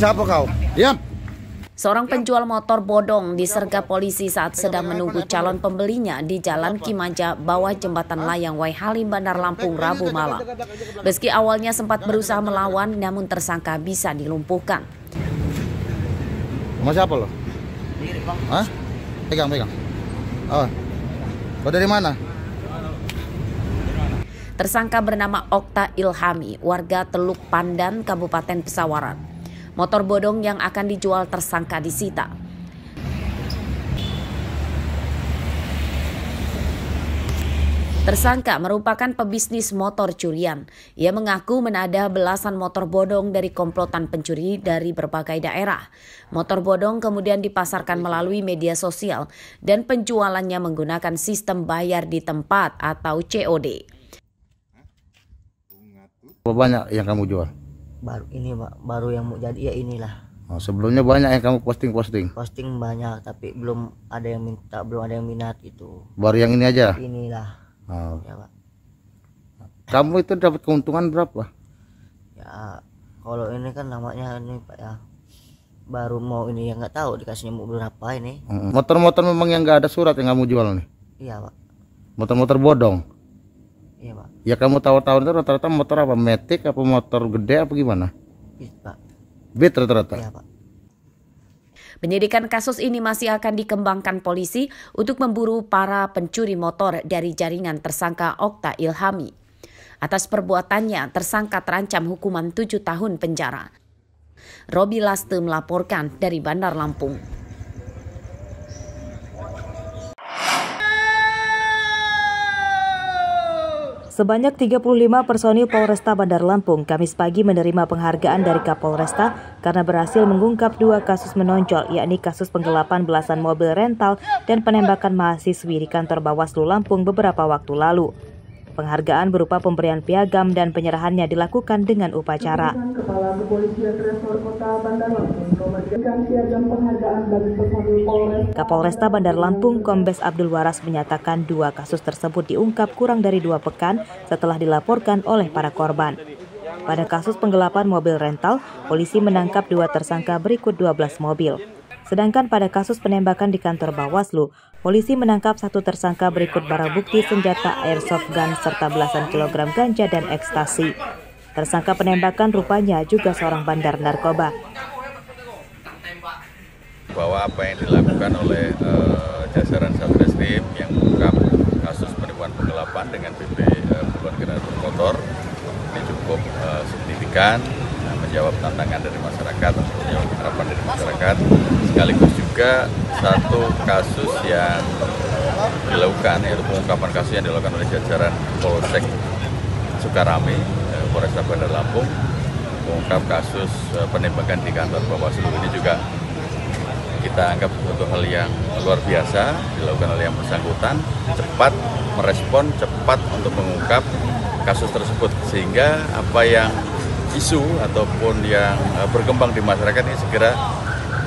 siapa kau? Diam. Seorang penjual motor bodong disergap polisi saat sedang menunggu calon pembelinya di Jalan Kimaja, bawah jembatan layang Waihalim, Bandar Lampung, Rabu malam. Meski awalnya sempat berusaha melawan, namun tersangka bisa dilumpuhkan. Sama siapa lo? Hah? Pegang. Oh, kau dari mana? Tersangka bernama Okta Ilhami, warga Teluk Pandan, Kabupaten Pesawaran. Motor bodong yang akan dijual tersangka disita. Tersangka merupakan pebisnis motor curian. Ia mengaku menadah belasan motor bodong dari komplotan pencuri dari berbagai daerah. Motor bodong kemudian dipasarkan melalui media sosial dan penjualannya menggunakan sistem bayar di tempat atau COD. Berapa banyak yang kamu jual? Baru ini Pak, baru yang mau jadi ya inilah. Oh, sebelumnya banyak yang kamu posting? Posting banyak tapi belum ada yang minta, belum ada yang minat itu. Baru yang ini aja? Inilah. Oh. Ya Pak. Kamu itu dapat keuntungan berapa? Ya kalau ini kan namanya ini Pak ya, baru mau ini yang nggak tahu dikasihnya mau berapa ini. Motor-motor memang yang nggak ada surat yang kamu jual nih? Iya Pak. Motor-motor bodong? Iya Pak. Ya kamu tahu-tahu itu rata-rata motor apa? Matic apa motor gede apa gimana? Beat Pak. Beat rata-rata? Iya Pak. Penyidikan kasus ini masih akan dikembangkan polisi untuk memburu para pencuri motor dari jaringan tersangka Okta Ilhami. Atas perbuatannya, tersangka terancam hukuman 7 tahun penjara. Robi Laste melaporkan dari Bandar Lampung. Sebanyak 35 personil Polresta Bandar Lampung Kamis pagi menerima penghargaan dari Kapolresta karena berhasil mengungkap 2 kasus menonjol, yakni kasus penggelapan belasan mobil rental dan penembakan mahasiswi di kantor Bawaslu Lampung beberapa waktu lalu. Penghargaan berupa pemberian piagam dan penyerahannya dilakukan dengan upacara. Kepala Kepolisian Resor Kota Bandar Lampung memberikan piagam penghargaan bagi personil Polres. Kapolresta Bandar Lampung Kombes Abdul Waras menyatakan 2 kasus tersebut diungkap kurang dari 2 pekan setelah dilaporkan oleh para korban. Pada kasus penggelapan mobil rental, polisi menangkap 2 tersangka berikut 12 mobil. Sedangkan pada kasus penembakan di kantor Bawaslu, polisi menangkap 1 tersangka berikut barang bukti senjata airsoft gun serta belasan kilogram ganja dan ekstasi. Tersangka penembakan rupanya juga seorang bandar narkoba. Bahwa apa yang dilakukan oleh jajaran Satreskrim yang mengungkap kasus penipuan penggelapan dengan PP puluhan generator motor ini cukup signifikan, menjawab tantangan dari masyarakat, menjawab harapan dari masyarakat, sekaligus juga satu kasus yang dilakukan, yaitu pengungkapan kasus yang dilakukan oleh jajaran Polsek Sukarame, Polresta Bandar Lampung, mengungkap kasus penembakan di kantor Bawaslu. Ini juga kita anggap suatu hal yang luar biasa dilakukan oleh yang bersangkutan, cepat merespon, cepat untuk mengungkap kasus tersebut, sehingga apa yang isu ataupun yang berkembang di masyarakat ini segera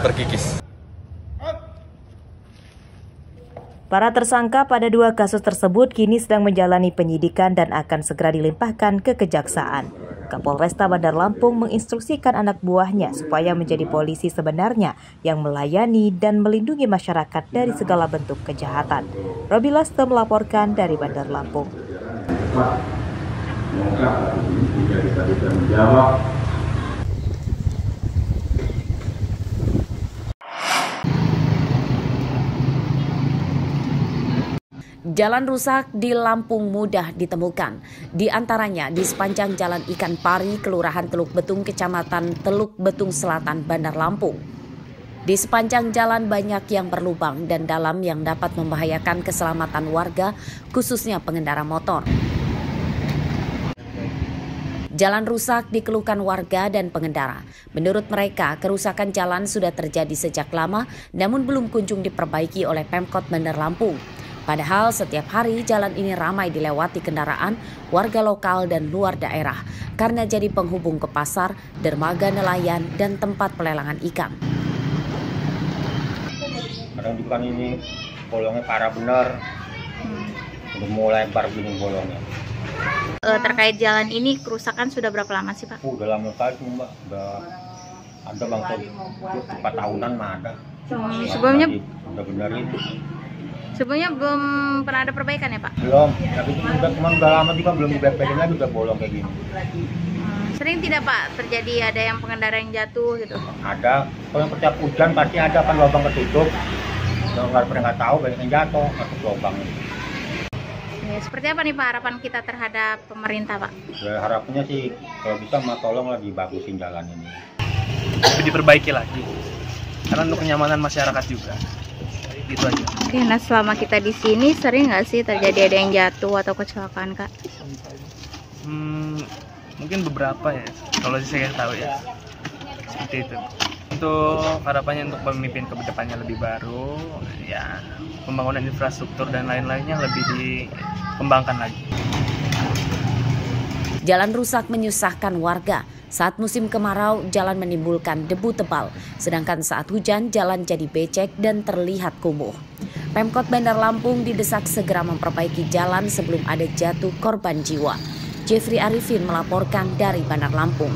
terkikis. Para tersangka pada 2 kasus tersebut kini sedang menjalani penyidikan dan akan segera dilimpahkan ke kejaksaan. Kapolresta Bandar Lampung menginstruksikan anak buahnya supaya menjadi polisi sebenarnya yang melayani dan melindungi masyarakat dari segala bentuk kejahatan. Robi Laste melaporkan dari Bandar Lampung. Jika kita bisa menjawab. Jalan rusak di Lampung mudah ditemukan. Di antaranya di sepanjang Jalan Ikan Pari, Kelurahan Teluk Betung, Kecamatan Teluk Betung Selatan, Bandar Lampung. Di sepanjang jalan banyak yang berlubang dan dalam yang dapat membahayakan keselamatan warga, khususnya pengendara motor. Jalan rusak dikeluhkan warga dan pengendara. Menurut mereka, kerusakan jalan sudah terjadi sejak lama, namun belum kunjung diperbaiki oleh Pemkot Bandar Lampung. Padahal setiap hari jalan ini ramai dilewati kendaraan warga lokal dan luar daerah karena jadi penghubung ke pasar, dermaga nelayan, dan tempat pelelangan ikan. Kadang juga ini bolongnya parah benar, udah mulai lebar gini bolongnya. Terkait jalan ini kerusakan sudah berapa lama sih Pak? Udah lama sekali Mbak, udah Ada bang, 4 tahunan mah ada. Sebelumnya udah benerin. Sebelumnya belum pernah ada perbaikan ya Pak? Belum, tapi udah lama juga belum diberesin lagi, udah bolong kayak gini. Sering tidak Pak terjadi ada yang pengendara yang jatuh gitu? Ada, kalau setiap hujan pasti ada kan lubang ketutup. Nggak pernah tahu banyak yang jatuh masuk lubang. Ya, seperti apa nih Pak harapan kita terhadap pemerintah Pak? Ya, harapannya sih kalau bisa tolonglah dibagusin jalan ini. Diperbaiki lagi, karena untuk kenyamanan masyarakat juga. Gitu aja. Oke, nah selama kita di sini sering nggak sih terjadi ada yang jatuh atau kecelakaan Kak? Mungkin beberapa ya, kalau saya tahu ya, seperti itu. Untuk harapannya untuk pemimpin ke depannya lebih baru, ya pembangunan infrastruktur dan lain-lainnya lebih dikembangkan lagi. Jalan rusak menyusahkan warga. Saat musim kemarau, jalan menimbulkan debu tebal. Sedangkan saat hujan, jalan jadi becek dan terlihat kumuh. Pemkot Bandar Lampung didesak segera memperbaiki jalan sebelum ada jatuh korban jiwa. Jeffrey Arifin melaporkan dari Bandar Lampung.